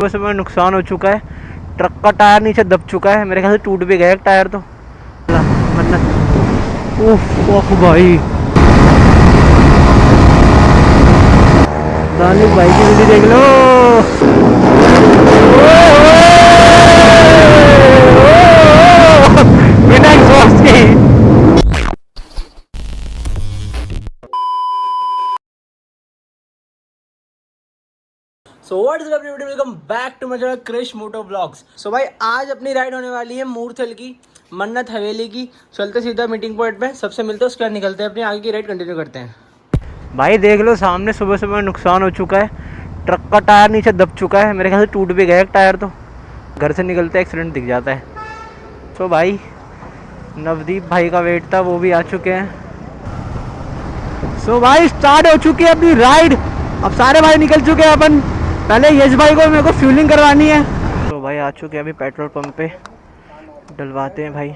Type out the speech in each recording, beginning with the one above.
बस में नुकसान हो चुका है। ट्रक का टायर नीचे दब चुका है, मेरे ख्याल से टूट भी गया एक टायर तो। मन्नत उफ भाई दानिश भाई की विधि देख लो। बिना एग्जॉस्ट के so what is up everybody, welcome back to my channel Krish moto vlogs. So भाई आज अपनी राइड होने वाली है मूर्थल की, मन्नत हवेली की। चलते सीधा मीटिंग पॉइंट पे, सबसे मिलते हैं, उसके बाद निकलते हैं, अपनी आगे की राइड कंटिन्यू करते हैं। भाई देख लो सामने सुबह सुबह नुकसान हो चुका है। ट्रक का टायर नीचे दब चुका है, मेरे ख्याल से टूट भी गया एक टायर तो। घर से निकलते एक्सीडेंट दिख जाता है। तो भाई नवदीप भाई का वेट था, वो भी आ चुके हैं। सो भाई स्टार्ट हो चुकी है अपनी राइड। अब सारे भाई निकल चुके हैं, अपन पहले यश भाई को मेरे को फ्यूलिंग करवानी है। तो भाई आ चुके हैं अभी पेट्रोल पंप पे, डलवाते हैं भाई।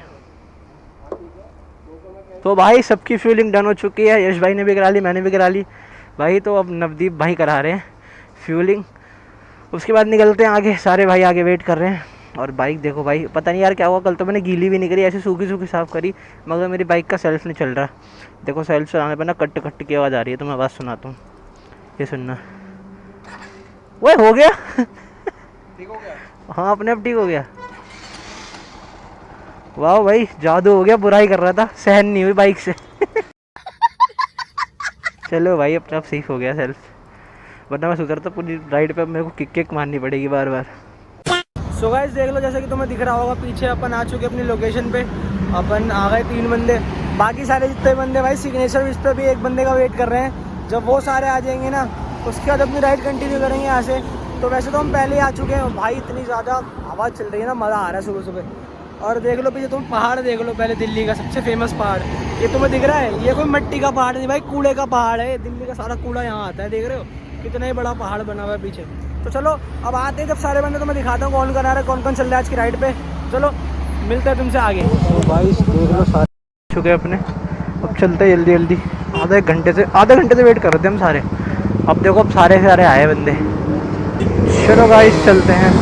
तो भाई सबकी फ्यूलिंग डन हो चुकी है, यश भाई ने भी करा ली, मैंने भी करा ली भाई। तो अब नवदीप भाई करा रहे हैं फ्यूलिंग, उसके बाद निकलते हैं आगे। सारे भाई आगे वेट कर रहे हैं। और बाइक देखो भाई, पता नहीं यार क्या हुआ, कल तो मैंने गीली भी नहीं करी, ऐसे सूखी सूखी साफ़ करी, मगर मेरी बाइक का सेल्फ नहीं चल रहा। देखो सेल्फ चलाने पर ना कट कट की आवाज़ आ रही है, तो मैं आवाज़ सुनाता हूँ, ये सुनना। वो हो गया ठीक हो गया, हाँ अपने आप ठीक हो गया। वाह भाई जादू हो गया, बुराई कर रहा था, सहन नहीं हुई बाइक से चलो भाई अपने आप सेफ हो गया सेल्फ, वरना मैं सुधरता पूरी राइड पे मेरे को किक किक मारनी पड़ेगी बार बार। सो गाइस देख लो, जैसे कि तुम्हें दिख रहा होगा पीछे अपन आ चुके अपनी लोकेशन पे। अपन आ गए 3 बंदे, बाकी सारे जितने बंदे भाई सिग्नेचर विश पे भी एक बंदे का वेट कर रहे हैं। जब वो सारे आ जाएंगे ना, उसके बाद अपनी राइड कंटिन्यू करेंगे यहाँ से। तो वैसे तो हम पहले ही आ चुके हैं भाई, इतनी ज़्यादा हवा चल रही है ना, मज़ा आ रहा है सुबह सुबह। और देख लो पीछे तुम पहाड़ देख लो, पहले दिल्ली का सबसे फेमस पहाड़ ये तुम्हें दिख रहा है। ये कोई मिट्टी का पहाड़ नहीं भाई, कूड़े का पहाड़ है। दिल्ली का सारा कूड़ा यहाँ आता है, देख रहे हो कितना ही बड़ा पहाड़ बना हुआ है पीछे। तो चलो अब आते हैं जब सारे बंदे, तो मैं दिखाता हूँ कौन कौन आ रहा है, कौन कौन चल रहा है आज की राइड पे। चलो मिलते हैं तुमसे आगे। तो भाई देख लो सारे चुके अपने, अब चलते हैं जल्दी जल्दी। आधे घंटे से वेट कर रहे थे हम सारे। अब देखो अब सारे आए बंदे। चलो गाइस चलते हैं।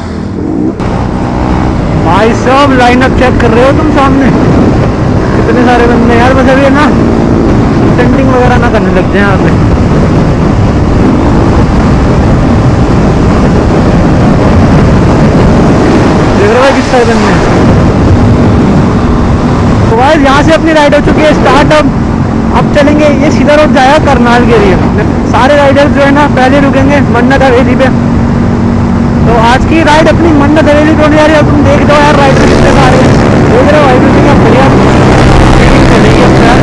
भाई सब लाइन अप चेक कर रहे हो तुम सामने, कितने सारे बंदे यार। बस अभी है ना स्टंटिंग वगैरह ना करने लग जाए यहाँ पे। देख रहे हो किस सारे बंदे। तो भाई यहाँ से अपनी राइड हो चुकी है स्टार्ट। अब चलेंगे, ये सीधा रोड जाएगा करनाल के लिए। सारे राइडर्स जो है ना पहले रुकेंगे मन्नत हवेली पे। तो आज की राइड अपनी मन्नत हवेली होने जा रही है। तुम देख दो यार राइडर कितने सारे हैं, देख रहे हो भाई क्या बढ़िया चलेगी अब यार।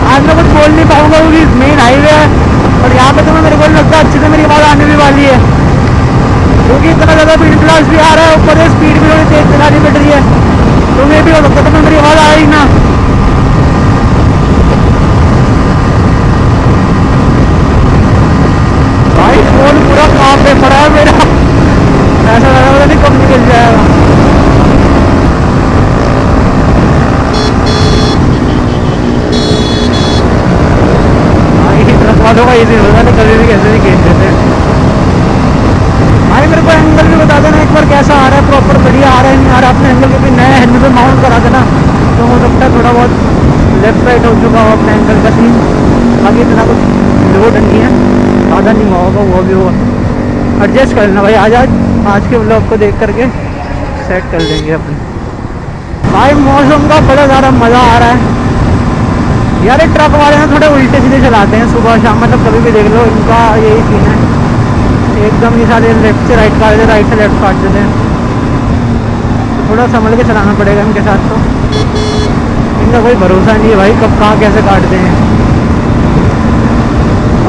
आज मैं कुछ बोल नहीं पाऊंगा क्योंकि मेन हाईवे है, और यहाँ पे तुम्हें मेरे को लगता है अच्छे से मेरी आवाज़ आने भी वाली है, क्योंकि इतना ज़्यादा स्पीड प्लस भी आ रहा है, ऊपर से स्पीड भी थोड़ी तेज चलानी पड़ रही है। तो मैं भी हो सकता है तो मेरी आवाज़ आ रही ना। भाई फोन पूरा काम पे पड़ा है मेरा, ऐसा लगा मुझे नहीं कब निकल जाएगा। वालों का इजी होता है, कभी भी कैसे भी खेल देते हैं। भाई मेरे को एंगल भी बता देना एक बार कैसा आ रहा है, प्रॉपर बढ़िया आ रहा है नहीं आ रहा। अपने एंगल के भी नया हैंडल पे माउंट करा देना, तो हो सकता है थोड़ा बहुत लेफ्ट राइट हो चुका हो अपने एंगल का सीन। बाकी इतना कुछ लोड नहीं है, ज़्यादा नहीं होगा, वो भी होगा एडजस्ट कर लेना भाई। आज के व्लॉग को देख करके सेट कर देंगे अपने। भाई मौसम का बड़ा ज़्यादा मज़ा आ रहा है यार। ट्रक वाले ना थोड़े उल्टे सीधे चलाते हैं सुबह शाम, मतलब कभी भी देख लो इनका यही सीन है। एकदम नहीं, सारे लेफ्ट से राइट काट देते, राइट से लेफ्ट काट देते हैं। तो थोड़ा संभल के चलाना पड़ेगा इनके साथ। तो इनका कोई भरोसा नहीं है भाई, कब कहाँ कैसे काटते हैं।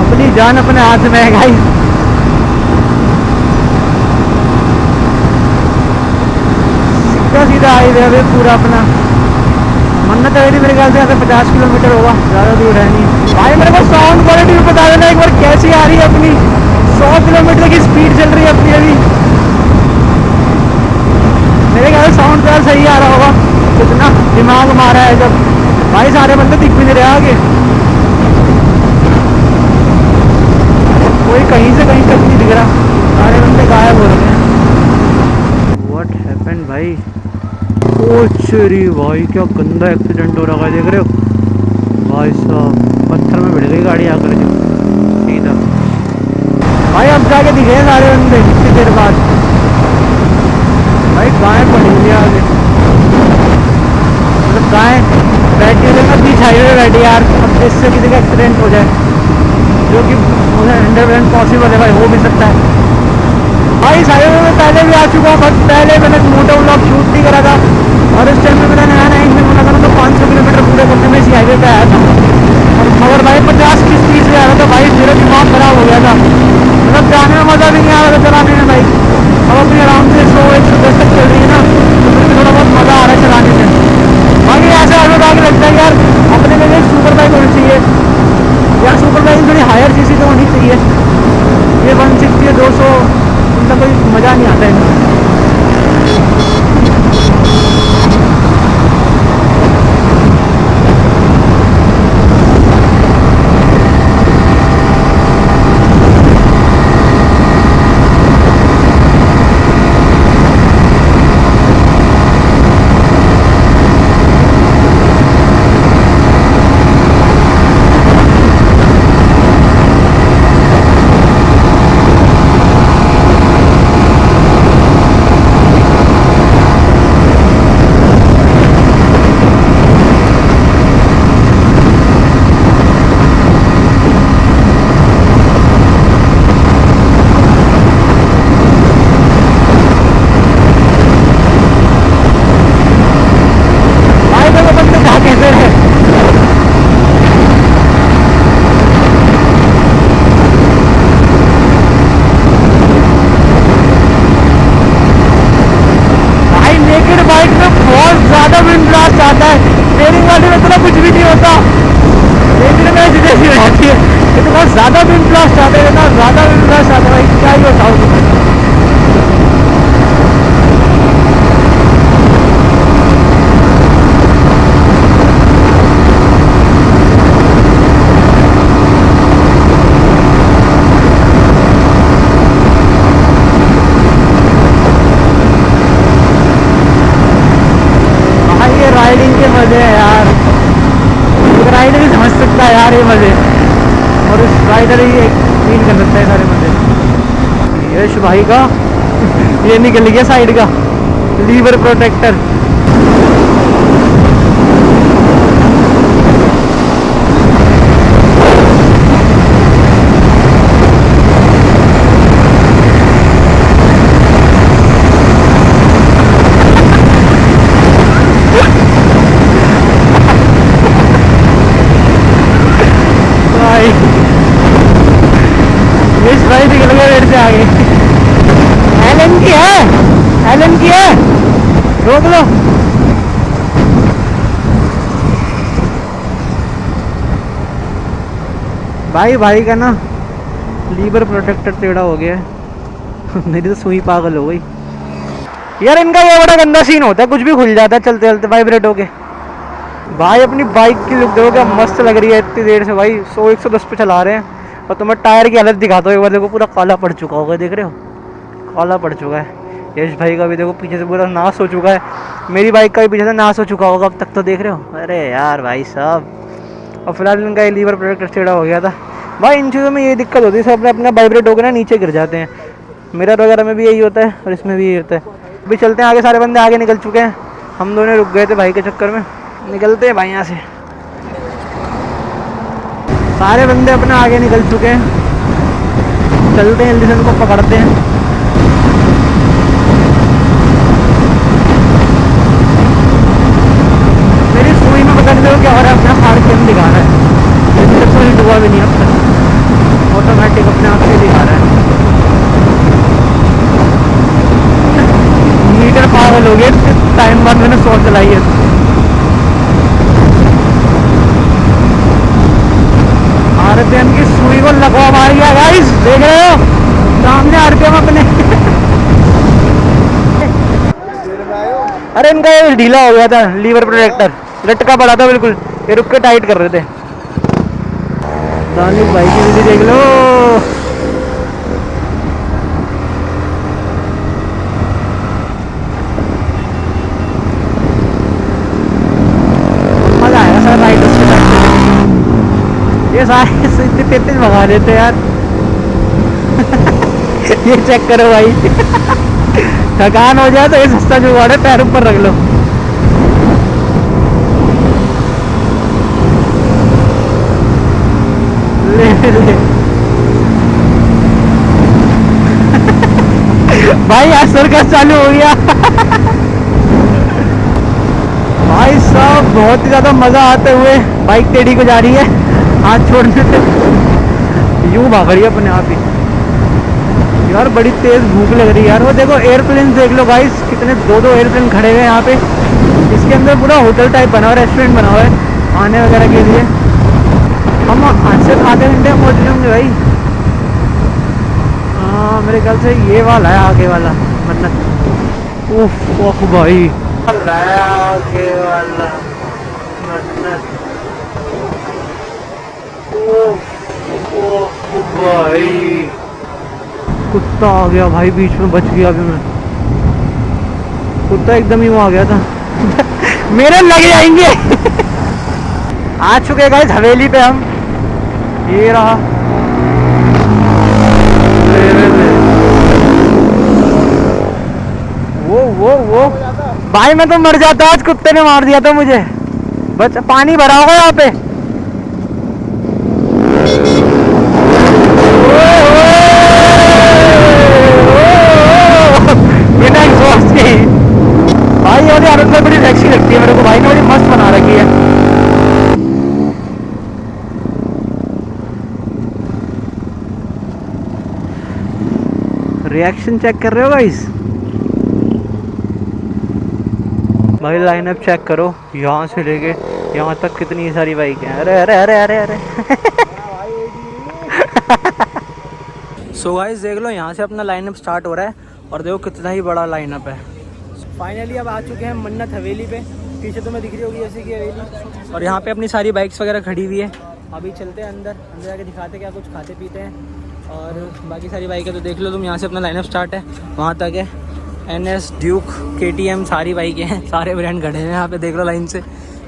अपनी जान अपने हाथ में है भाई। सीधा सीधा हाईवे है पूरा अपना। मन्नत है मेरे ख्याल से यहाँ से 50 किलोमीटर होगा, ज़्यादा दूर है नहीं भाई। मेरे को साउंड क्वालिटी भी बता देना एक बार कैसी आ रही है अपनी। 100 किलोमीटर की स्पीड चल रही है अपनी अभी। मेरे ख्याल से साउंड तो सही आ रहा होगा। कितना दिमाग मारा है जब भाई, सारे बंदे दिख भी नहीं रहे आगे, कोई कहीं से कहीं तक नहीं दिख रहा, सारे बंदे गायब हो रहे हैं। व्हाट हैपेंड भाई? ओ चरी भाई, क्या गंदा एक्सीडेंट हो रहा है, देख रहे हो भाई साहब। पत्थर में भिड़ गई गाड़ी आकर जो सीधा भाई। अब जाके दिखे हैं सारे बंदे कितनी देर बाद भाई। गाय पड़ी हुई आगे, मतलब गाय बैठी हुई है बीच हाईवे बैठी यार। अब इससे किसी का एक्सीडेंट हो जाए, जो कि 100% पॉसिबल है भाई, हो भी सकता है भाई। इस हाईवे में पहले भी आ चुका हूँ, बट पहले मैंने मोटा व्लॉग शूट नहीं करा था, और इस टाइम में मैंने नया नया इंजन बना था, तो 500 किलोमीटर पूरे करने में इसी हाईवे पे आया था। और मगर भाई 50 की स्पीड से आ रहा था भाई, मेरा दिमाग खराब हो गया था। मतलब जाने में मज़ा भी नहीं आ रहा था चलाने में भाई। अब अपनी आराम से 100-110 तक चल रही है ना, तो फिर भी थोड़ा बहुत मज़ा आ रहा है चलाने में। बाकी ऐसे आगे आगे लगता है यार, अपने में एक सुपर बाइक होनी चाहिए यार। सुपर बाइक थोड़ी हायर सीसी तो होनी चाहिए। ये 160 200 उनका कोई मज़ा नहीं आता है। ज़्यादा भी ब्लास्ट आता है ना, ज़्यादा भी ब्लास्ट आता है भाई, क्या ही बताओ तुम्हें। भाई ये राइडिंग के मज़े हैं यार, राइडर ही समझ सकता है यार ये मज़े, और उस राइडर ही फील कर सकता है सारे मज़े। यश भाई का ये निकल गया साइड का लीवर प्रोटेक्टर। यश भाई निकल गया मेरे से आगे। एलन की है, एलन की है, रोक लो। भाई भाई का ना लीवर प्रोटेक्टर टेढ़ा हो गया है। मेरी तो सुई पागल हो गई यार। इनका ये बड़ा गंदा सीन होता है, कुछ भी खुल जाता है चलते चलते वाइब्रेट होके। भाई अपनी बाइक की लुक देखो क्या मस्त लग रही है इतनी देर से भाई, 100-110 पे चला रहे हैं। और तुम्हें टायर की हालत दिखाता हूँ एक बार, देखो पूरा काला पड़ चुका होगा, देख रहे हो काला पड़ चुका है। यश भाई का भी देखो पीछे से पूरा नाश हो चुका है, मेरी बाइक का भी पीछे से नाश हो चुका होगा अब तक तो, देख रहे हो। अरे यार भाई साहब, और फिलहाल इनका ये लीवर प्रोटेक्टर टेढ़ा हो गया था भाई। इन चीज़ों में ये दिक्कत होती है, सब अपना वाइब्रेट होकर ना नीचे गिर जाते हैं। मिरर वगैरह में भी यही होता है और इसमें भी यही होता है। अभी चलते हैं आगे, सारे बंदे आगे निकल चुके हैं, हम दोनों रुक गए थे भाई के चक्कर में। निकलते हैं भाई यहाँ से, सारे बंदे अपना आगे निकल चुके हैं। चलते हैं जल्दी से, उनको पकड़ते हैं। मेरी सुई में पकड़ दो क्या हो रहा है, अपना हार्ट केम दिखा रहा है, लेकिन कोई डुबा भी नहीं, अब ऑटोमेटिक अपने आप से दिखा रहा है। मीटर पागल हो गए, टाइम बाद मैंने 100 चलाई है। आरपीएम की सुई को लगवा मार गया गाइस, देख रहे हो सामने आरपीएम अपने। अरे इनका ये ढीला हो गया था लीवर प्रोटेक्टर, लटका पड़ा था बिल्कुल, ये रुक के टाइट कर रहे थे। दानिश भाई की जल्दी देख लो। मजा आएगा सर राइड उसके साथ। ये सारे 33 भगा देते यार। ये चेक करो भाई। थकान हो जाए तो ये सस्ता जुगाड़ है, पैर ऊपर रख लो। ले ले। भाई आज सर्कस चालू हो गया। भाई साहब बहुत ही ज्यादा मजा आते हुए बाइक टेढ़ी को जा रही है, हाथ छोड़ने से यूं भाग रही है अपने आप ही। यार बड़ी तेज भूख लग रही है यार। वो देखो एयरप्लेन देख लो गाइस, कितने 2-2 एयरप्लेन खड़े हुए हैं यहाँ पे। इसके अंदर पूरा होटल टाइप बना हुआ है, रेस्टोरेंट बना हुआ है आने वगैरह के लिए। हम आज से आधे घंटे में पहुँच जाएंगे भाई। हाँ मेरे ख्याल से ये वाला है आगे वाला मन्नत। उफ ओह भाई आगे वाला मन्नत। ओह भाई कुत्ता आ गया भाई, बीच में बच गया अभी मैं। कुत्ता एकदम ही वो आ गया था। मेरे लग जाएंगे। आ चुके गाइस हवेली पे हम, ये रहा। वो भाई मैं तो मर जाता, आज कुत्ते ने मार दिया था मुझे। बस पानी भरा होगा यहाँ पे। बिना एग्जॉस्ट के भाई, और आनंद बड़ी टैक्सी लगती है मेरे को, भाई ने बड़ी मस्त बना रखी है। रिएक्शन चेक कर रहे हो गाइस? भाई लाइनअप चेक करो, यहाँ से लेके यहाँ तक कितनी सारी बाइक हैं। अरे अरे अरे अरे अरे। सो गाइस देख लो, यहाँ से अपना लाइनअप स्टार्ट हो रहा है और देखो कितना ही बड़ा लाइनअप है। फाइनली अब आ चुके हैं मन्नत हवेली पे। पीछे तो मैं दिख रही होगी ऐसी की हवेली, और यहाँ पे अपनी सारी बाइक्स वगैरह खड़ी हुई है। अभी चलते हैं अंदर, अंदर जाके दिखाते क्या कुछ खाते पीते हैं। और बाकी सारी बाइकें तो देख लो तुम, यहाँ से अपना लाइनअप स्टार्ट है, वहाँ तक है। NS ड्यूक KTM सारी बाइकें हैं, सारे ब्रांड खड़े हैं यहाँ पे, देख लो लाइन से।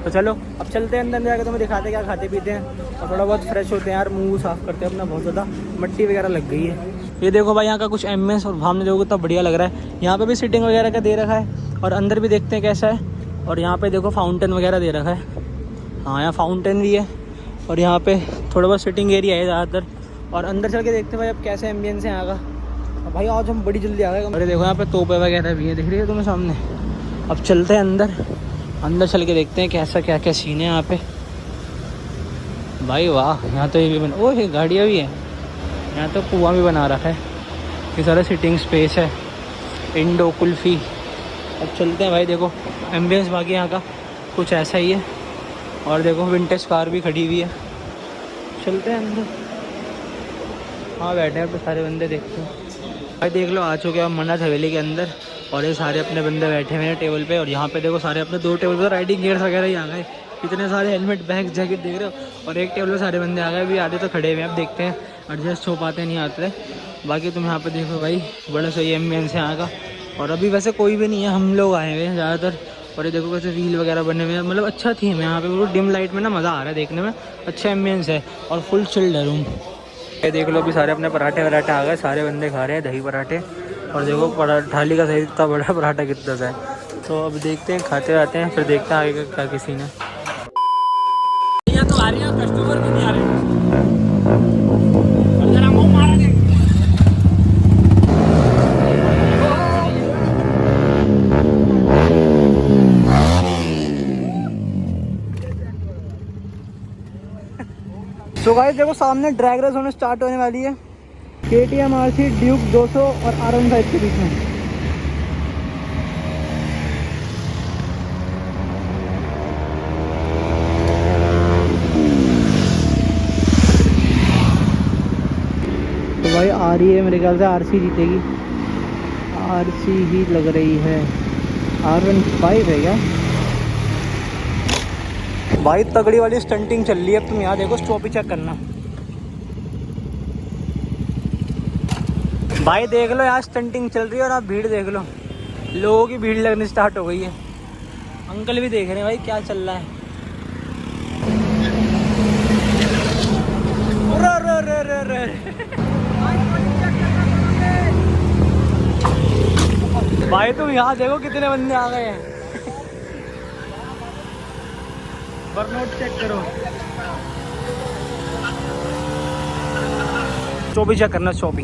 तो चलो अब चलते हैं अंदर जाकर, तुम्हें दिखाते क्या खाते पीते हैं और थोड़ा बहुत फ्रेश होते हैं यार, मुंह साफ़ करते हैं अपना, बहुत ज़्यादा मट्टी वगैरह लग गई है। ये देखो भाई यहाँ का कुछ एम्बियंस और सामने देखो कितना बढ़िया लग रहा है। यहाँ पे भी सीटिंग वगैरह का दे रखा है और अंदर भी देखते हैं कैसा है। और यहाँ पे देखो फाउंटेन वगैरह दे रखा है। हाँ यहाँ फाउंटेन भी है और यहाँ पे थोड़ा बहुत सिटिंग एरिया है ज़्यादातर। और अंदर चल के देखते हैं भाई अब कैसे एम्बियंस है यहाँ का। भाई आज हम बड़ी जल्दी आ गए। अरे देखो यहाँ पे तोपे वगैरह भी है, दिख रही है तुम्हें सामने। अब चलते हैं अंदर, अंदर चल के देखते हैं कैसा क्या क्या सीन है यहाँ पे। भाई वाह, यहाँ तो ये भी बना, ओह ये गाड़ियाँ भी हैं यहाँ, तो कुआं भी बना रखा है। ये सारा सिटिंग स्पेस है, इंडो कुल्फ़ी। अब चलते हैं भाई, देखो एम्बियंस बाकी यहाँ का कुछ ऐसा ही है। और देखो विंटेज कार भी खड़ी हुई है, चलते हैं अंदर। हाँ बैठे हैं पे सारे बंदे, देखते हैं भाई। देख लो आ चुके हम मन्नत हवेली के अंदर और ये सारे अपने बंदे बैठे हुए हैं टेबल पे। और यहाँ पे देखो सारे अपने 2 टेबल पे राइडिंग गियर्स वगैरह ही आ गए, इतने सारे हेलमेट बैग जैकेट देख रहे हो। और एक टेबल पे सारे बंदे आ गए, अभी आधे तो खड़े हुए हैं, अब देखते हैं एडजस्ट हो पाते नहीं आते। बाकी तुम यहाँ पे देखो भाई, बड़ा सही एम्बियंस है यहाँ का। और अभी वैसे कोई भी नहीं है, हम लोग आए हुए हैं ज़्यादातर। और ये देखो कैसे व्हील वगैरह बने हुए हैं, मतलब अच्छा थीम है यहाँ पे, पूरा डिम लाइट में ना मज़ा आ रहा है देखने में, अच्छा एम्बियंस है और फुल चिल्ड है रूम। ये देख लो अभी सारे अपने पराठे वराठे आ गए, सारे बंदे खा रहे हैं दही पराठे। और देखो थाली का सही इतना बड़ा पराठा कितना सा है। तो अब देखते हैं, खाते आते हैं, फिर देखते हैं आगे का क्या किसी ने। तो आ रही है, कस्टमर भी नहीं आ रहे। तो गाइस देखो सामने ड्रैग रेस होने स्टार्ट होने वाली है, KTM RC ड्यूक 200 और R15 के बीच में। तो भाई आ रही है, मेरे ख्याल से RC जीतेगी, RC ही लग रही है। R15 है क्या भाई? तगड़ी वाली स्टंटिंग चल रही है। अब तुम यहाँ देखो, स्टॉपी चेक करना भाई, देख लो यार स्टंटिंग चल रही है और आप भीड़ देख लो, लोगों की भीड़ लगनी स्टार्ट हो गई है। अंकल भी देख रहे हैं भाई क्या चल रहा है। भाई तुम यहाँ देखो कितने बंदे आ गए हैं। बर्नआउट चेक करो, चौबी चेक करना, चौबी।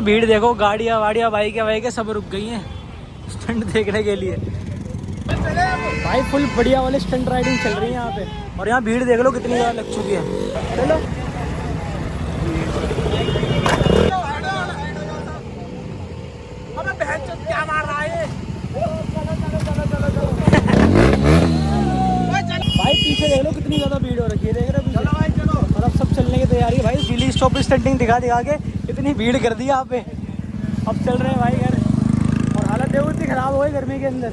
भीड़ देखो, गाड़ियाँ वाड़ियाँ बाइक सब रुक गई हैं स्टंट देखने के लिए। भाई फुल बढ़िया वाले स्टंट राइडिंग चल रही है यहाँ पे, और यहाँ भीड़ देख लो कितनी ज़्यादा लग चुकी है। चलो क्या मार रहा है भाई? पीछे देख लो कितनी ज़्यादा भीड़ हो रखी है, देख रहे हो? भाई चलो, और अब सब चलने की तैयारी है भाई। दिल्ली स्टॉप स्टंटिंग दिखा के इतनी भीड़ कर दी यहाँ पे। अब चल रहे हैं भाई घर, और हालत देखो इतनी ख़राब हो गई गर्मी के अंदर।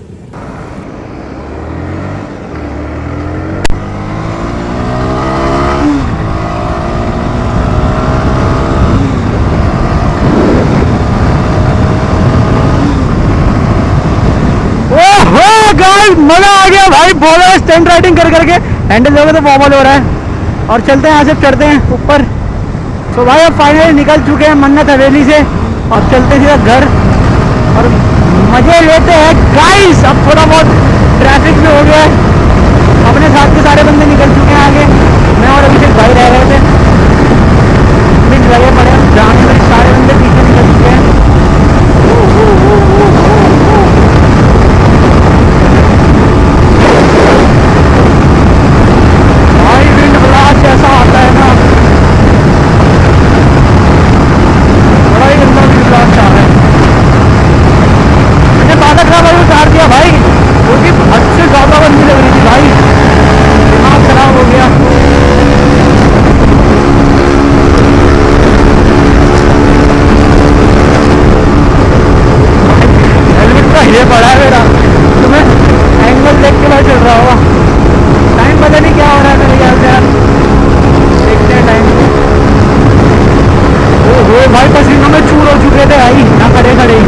मजा आ गया भाई, बहुत स्टंट राइडिंग कर करके हैंडल लोगे तो बॉबल हो रहा है। और चलते हैं यहाँ से, चढ़ते हैं ऊपर। तो भाई अब फाइनली निकल चुके हैं मन्नत हवेली से, और चलते सीधा घर और मजे लेते हैं गाइस। अब थोड़ा बहुत ट्रैफिक भी हो गया है, अपने साथ के सारे बंदे निकल चुके हैं आगे, मैं और अभिषेक भाई रह गए थे, बीच लगे पड़े जाने में, सारे बंदे पीछे निकल चुके हैं। ऐसा आता है ना, बड़ा ही गंदा ब्लास्ट आ रहा है। मैंने बाधा खराब वाली उतार दिया भाई, क्योंकि हद से ज़्यादा बंदी लग रही थी भाई, दिमाग खराब हो गया। हेलमेट का ये पड़ा है मेरा, तुम्हें एंगल देख के मैं चल रहा होगा। टाइम पता नहीं क्या हो रहा है मेरे ख्याल से यार, देखते हैं टाइम। ओहो भाई पसीनों में चूर हो चुके थे भाई, ना खड़े खड़े ही।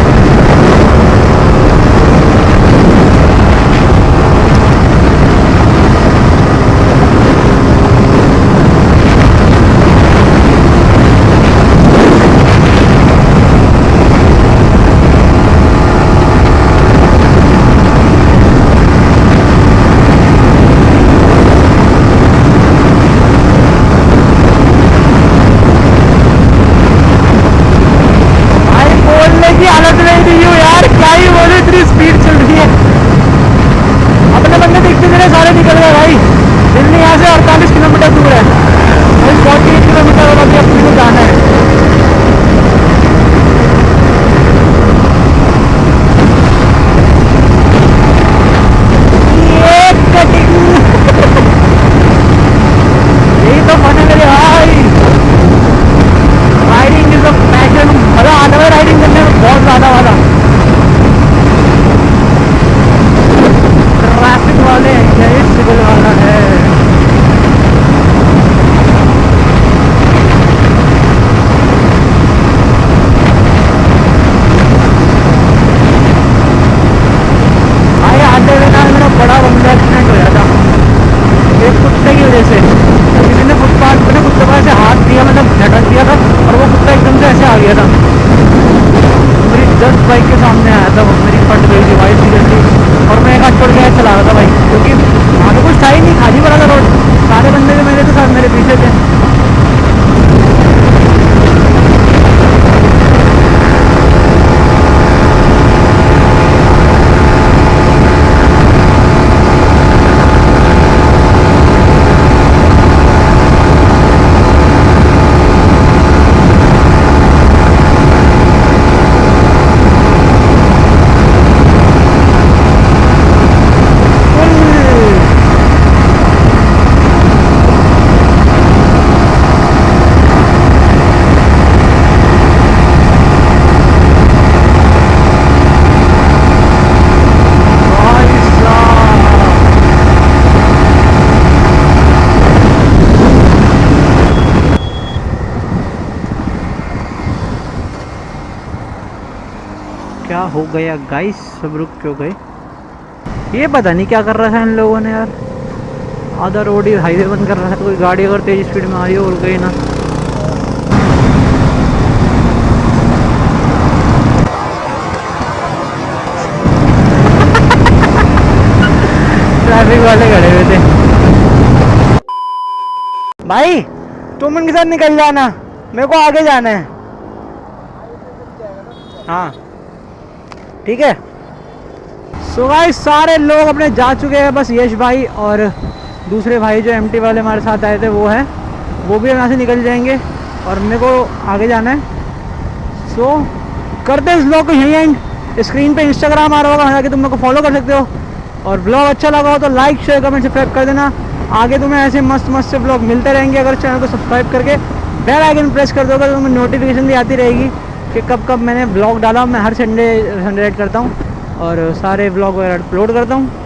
बाइक के सामने आया था, वो मेरी फट गई थी भाई सीरियसली, और मैं एक हाथ छोड़ के चला रहा था भाई, क्योंकि आगे कुछ था ही नहीं, खाली पड़ा था रोड। सारे बंदे जो मेरे थे सब मेरे पीछे थे। क्या हो गया गाइस, सब रुक क्यों गए? ये पता नहीं क्या कर रहा था इन लोगों ने यार। आधा रोड ही हाईवे बंद कर रहा था। कोई गाड़ी अगर तेज स्पीड में आ रही हो और गई ना। ट्रैफिक वाले खड़े हुए थे। भाई तुम उनके साथ निकल जाना, मेरे को आगे जाना है। हाँ ठीक है। सो गाइस सारे लोग अपने जा चुके हैं, बस यश भाई और दूसरे भाई जो एमटी वाले हमारे साथ आए थे वो है, वो भी यहाँ से निकल जाएंगे और मेरे को आगे जाना है। सो करते हैं इस ब्लॉग को यहीं एंड। स्क्रीन पे इंस्टाग्राम आ रहा होगा, हालांकि तुम मेरे को फॉलो कर सकते हो। और ब्लॉग अच्छा लगा हो तो लाइक शेयर कमेंट सब्सक्राइब कर देना। आगे तुम्हें ऐसे मस्त मस्त से ब्लॉग मिलते रहेंगे अगर चैनल को सब्सक्राइब करके बेल आइकन प्रेस कर दोगे तो तुम्हें नोटिफिकेशन भी आती रहेगी कि कब मैंने ब्लॉग डाला। मैं हर संडे ऐड करता हूँ और सारे ब्लॉग वगैरह अपलोड करता हूँ।